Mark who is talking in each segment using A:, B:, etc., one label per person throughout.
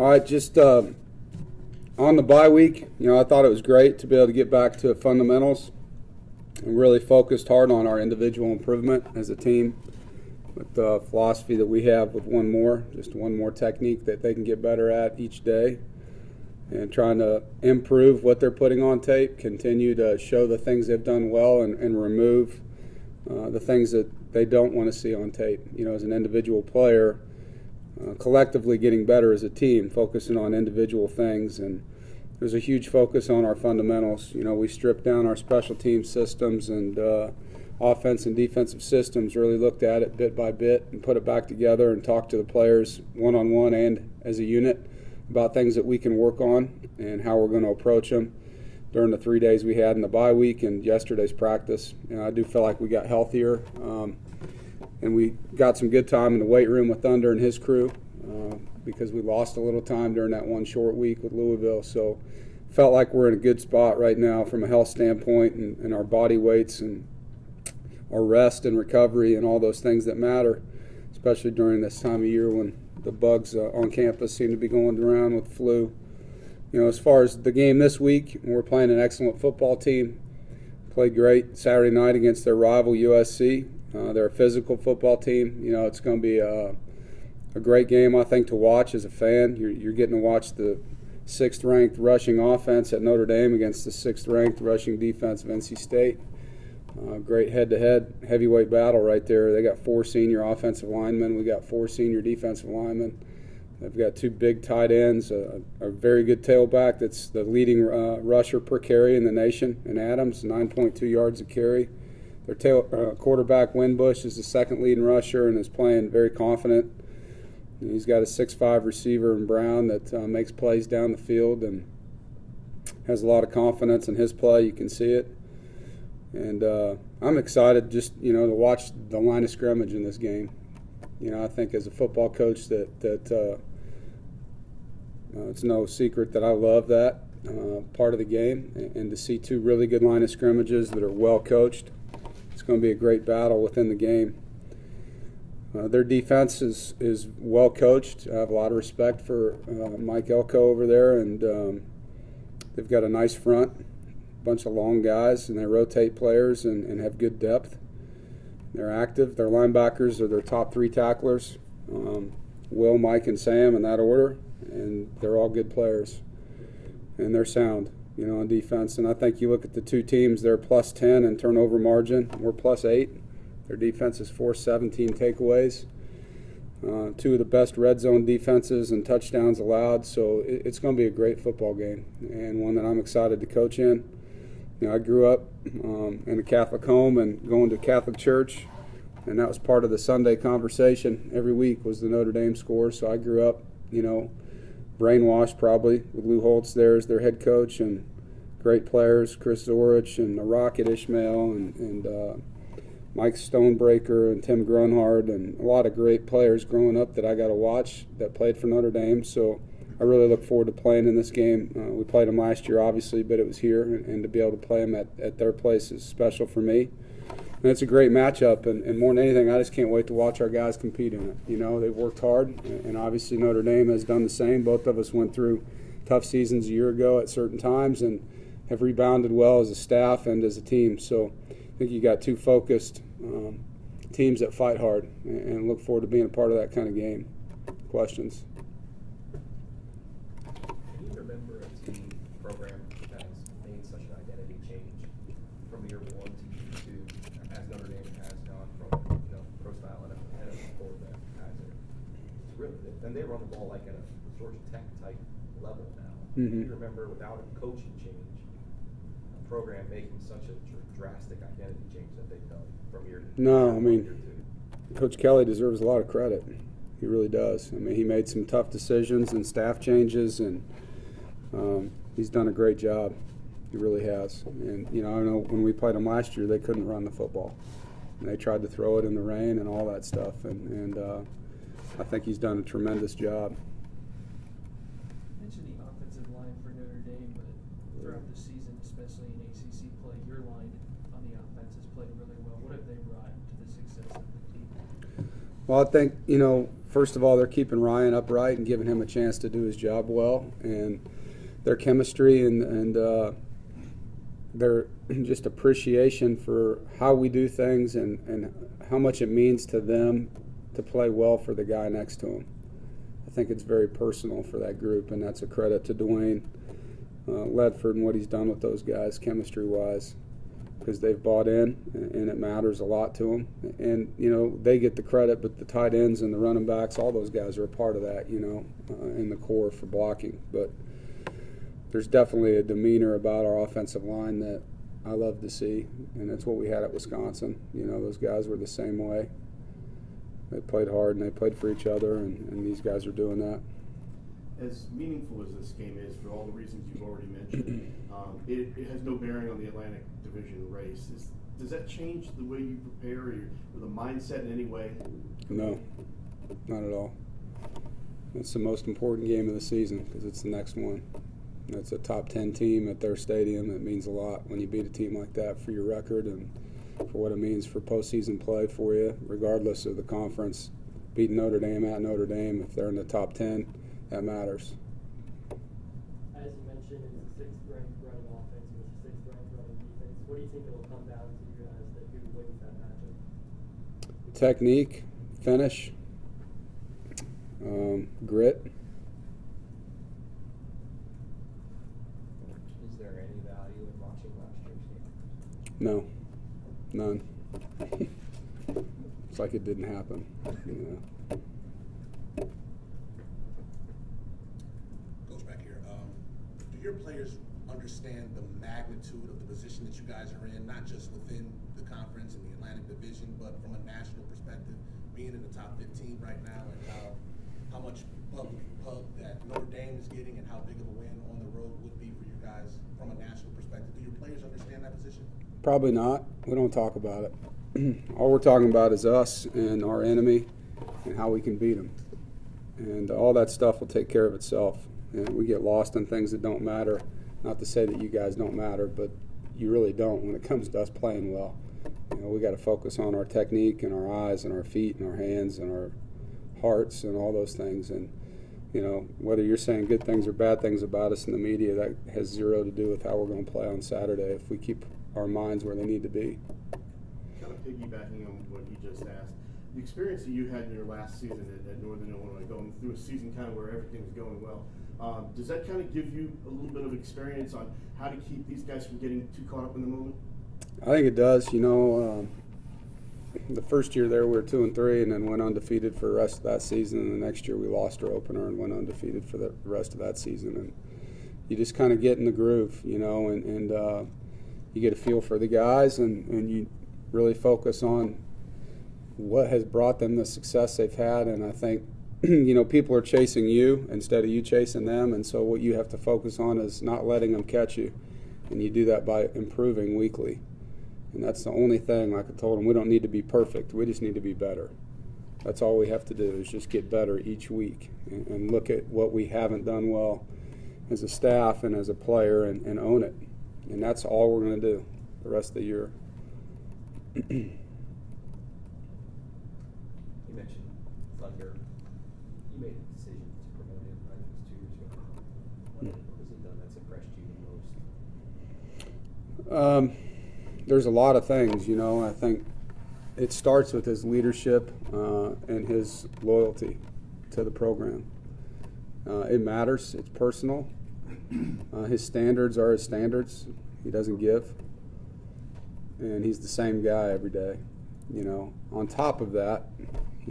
A: All right, just on the bye week, I thought it was great to be able to get back to fundamentals and really focused hard on our individual improvement as a team with the philosophy that we have with one more technique that they can get better at each day, and trying to improve what they're putting on tape, continue to show the things they've done well and remove the things that they don't want to see on tape. As an individual player, collectively getting better as a team, focusing on individual things. And there's a huge focus on our fundamentals. We stripped down our special team systems and offense and defensive systems, really looked at it bit by bit and put it back together and talked to the players one-on-one and as a unit about things that we can work on and how we're going to approach them during the 3 days we had in the bye week and yesterday's practice. I do feel like we got healthier, and we got some good time in the weight room with Thunder and his crew because we lost a little time during that one short week with Louisville. So felt like we're in a good spot right now from a health standpoint, and our body weights and our rest and recovery and all those things that matter, especially during this time of year when the bugs on campus seem to be going around with flu. As far as the game this week, we're playing an excellent football team. Played great Saturday night against their rival USC. They're a physical football team. It's going to be a great game, I think, to watch as a fan. You're getting to watch the 6th-ranked rushing offense at Notre Dame against the 6th-ranked rushing defense of NC State. Great head-to-head heavyweight battle right there. They got 4 senior offensive linemen. We got 4 senior defensive linemen. They've got 2 big tight ends, a very good tailback that's the leading rusher per carry in the nation, in Adams, 9.2 yards a carry. Their quarterback, Winbush, is the 2nd leading rusher and is playing very confident. He's got a 6'5" receiver in Brown that makes plays down the field and has a lot of confidence in his play. You can see it. And I'm excited just, to watch the line of scrimmage in this game. I think as a football coach that it's no secret that I love that part of the game, and to see 2 really good line of scrimmages that are well coached. It's going to be a great battle within the game. Their defense is well coached. I have a lot of respect for Mike Elko over there, and they've got a nice front, a bunch of long guys, and they rotate players and have good depth. They're active. Their linebackers are their top 3 tacklers, Will, Mike, and Sam in that order, and they're all good players, and they're sound, on defense. And I think you look at the 2 teams, they're plus 10 in turnover margin. We're plus 8. Their defense has forced 17 takeaways, 2 of the best red zone defenses and touchdowns allowed. So it's going to be a great football game and one that I'm excited to coach in. I grew up in a Catholic home and going to Catholic church, and that was part of the Sunday conversation every week was the Notre Dame score. So I grew up, brainwashed probably with Lou Holtz there as their head coach, and great players, Chris Zorich and the Rocket Ishmael and Mike Stonebreaker and Tim Grunhard, and a lot of great players growing up that I got to watch that played for Notre Dame. So I really look forward to playing in this game. We played them last year, obviously, but it was here, and to be able to play them at their place is special for me. And it's a great matchup, and more than anything, I just can't wait to watch our guys compete in it. They've worked hard, and obviously Notre Dame has done the same. Both of us went through tough seasons a year ago at certain times and have rebounded well as a staff and as a team. So I think you got 2 focused teams that fight hard, and look forward to being a part of that kind of game. Questions?
B: Can you remember a team program that has made such an identity change from year 1 to year 2, as Notre Dame has gone from pro style and a quarterback has it? It's really, and they run the ball like at a Georgia Tech type level now.
A: Mm-hmm.
B: Do you remember, without a coaching change, a program making such a drastic identity change that they've done from year to year?
A: No, I mean, Coach Kelly deserves a lot of credit. He really does. I mean, he made some tough decisions and staff changes, and he's done a great job. He really has. And, I know when we played them last year, they couldn't run the football. And they tried to throw it in the rain and all that stuff. And I think he's done a tremendous job.
C: You mentioned the offensive line for Notre Dame, but throughout the season, especially in ACC play, your line on the offense has played really well. What have they brought to the success of the team?
A: Well, I think, first of all, they're keeping Ryan upright and giving him a chance to do his job well, and their chemistry and their just appreciation for how we do things and how much it means to them to play well for the guy next to him. I think it's very personal for that group, and that's a credit to Dwayne Ledford and what he's done with those guys chemistry-wise, because they've bought in, and it matters a lot to them. And, you know, they get the credit, but the tight ends and the running backs, all those guys are a part of that, you know, in the core for blocking. But there's definitely a demeanor about our offensive line that I love to see, and that's what we had at Wisconsin. You know, those guys were the same way. They played hard, and they played for each other, and these guys are doing that.
D: As meaningful as this game is, for all the reasons you've already mentioned, it has no bearing on the Atlantic Division race. Does that change the way you prepare or the mindset in any way?
A: No, not at all. It's the most important game of the season because it's the next one. It's a top 10 team at their stadium. It means a lot when you beat a team like that for your record and for what it means for postseason play for you, regardless of the conference. Beating Notre Dame at Notre Dame, if they're in the top 10, that matters.
E: As you mentioned, it's the 6th ranked running offense versus 6th ranked running defense. What do you think it will come down to as to who wins that matchup?
A: Technique, finish, grit.
B: Is there any value in watching last year's game?
A: No, none. It's like it didn't happen, you know.
F: Do your players understand the magnitude of the position that you guys are in, not just within the conference and the Atlantic Division, but from a national perspective, being in the top 15 right now, and how much pub that Notre Dame is getting and how big of a win on the road would be for you guys from a national perspective? Do your players understand that position?
A: Probably not. We don't talk about it. All we're talking about is us and our enemy and how we can beat them. And all that stuff will take care of itself. And we get lost in things that don't matter. Not to say that you guys don't matter, but you really don't when it comes to us playing well. You know, we got to focus on our technique and our eyes and our feet and our hands and our hearts and all those things. And, you know, whether you're saying good things or bad things about us in the media, that has zero to do with how we're going to play on Saturday if we keep our minds where they need to be.
D: Kind of piggybacking on what he just asked, the experience that you had in your last season at Northern Illinois, going through a season kind of where everything was going well, does that kind of give you a little bit of experience on how to keep these guys from getting too caught up in the moment?
A: I think it does. You know, the first year there we were 2-3 and then went undefeated for the rest of that season. And the next year we lost our opener and went undefeated for the rest of that season. And you just kind of get in the groove, you know, and you get a feel for the guys and you really focus on what has brought them the success they've had. And I think, you know, people are chasing you instead of you chasing them, and so what you have to focus on is not letting them catch you, and you do that by improving weekly. And that's the only thing, like I told them, we don't need to be perfect. We just need to be better. That's all we have to do is just get better each week and look at what we haven't done well as a staff and as a player and own it. And that's all we're going to do the rest of the year.
B: You mentioned Thunder. You made a decision to promote him, I think it was 2 years ago. What has he done that's impressed you the most?
A: There's a lot of things, you know. I think it starts with his leadership and his loyalty to the program. It matters. It's personal. His standards are his standards. He doesn't give. And he's the same guy every day. You know, on top of that,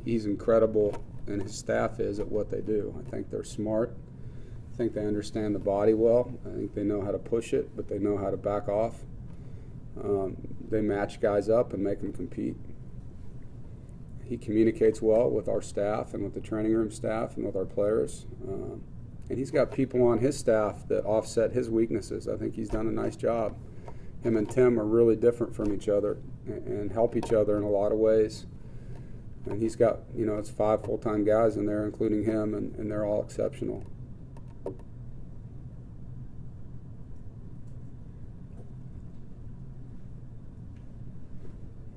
A: he's incredible, and his staff is at what they do. I think they're smart. I think they understand the body well. I think they know how to push it, but they know how to back off. They match guys up and make them compete. He communicates well with our staff and with the training room staff and with our players. And he's got people on his staff that offset his weaknesses. I think he's done a nice job. Him and Tim are really different from each other and help each other in a lot of ways. And he's got, you know, it's 5 full-time guys in there, including him, and they're all exceptional.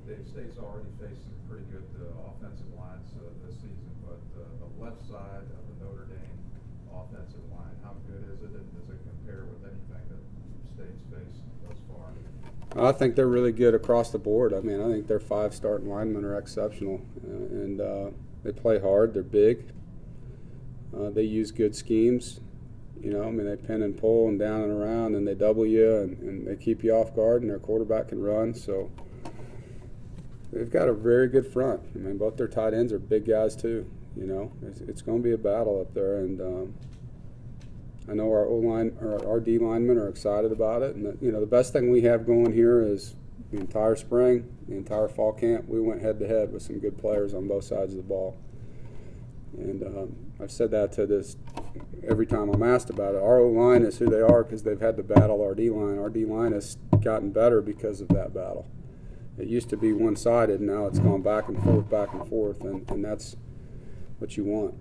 G: Dave State's already faced some pretty good offensive lines this season. but the left side of the Notre Dame offensive line, how good is it, and does it compare with anything that State's faced thus far?
A: I think they're really good across the board. I mean, I think their 5 starting linemen are exceptional, and they play hard. They're big. They use good schemes. You know, I mean, they pin and pull and down and around, and they double you, and they keep you off guard, and their quarterback can run. So they've got a very good front. I mean, both their tight ends are big guys too. You know, it's going to be a battle up there, and I know our O-line or our D linemen are excited about it. And you know, the best thing we have going here is the entire spring, the entire fall camp, we went head to head with some good players on both sides of the ball. And I've said that to this every time I'm asked about it. Our O-line is who they are because they've had to battle our D-line. Our D-line has gotten better because of that battle. It used to be one-sided, now it's gone back and forth, and that's what you want.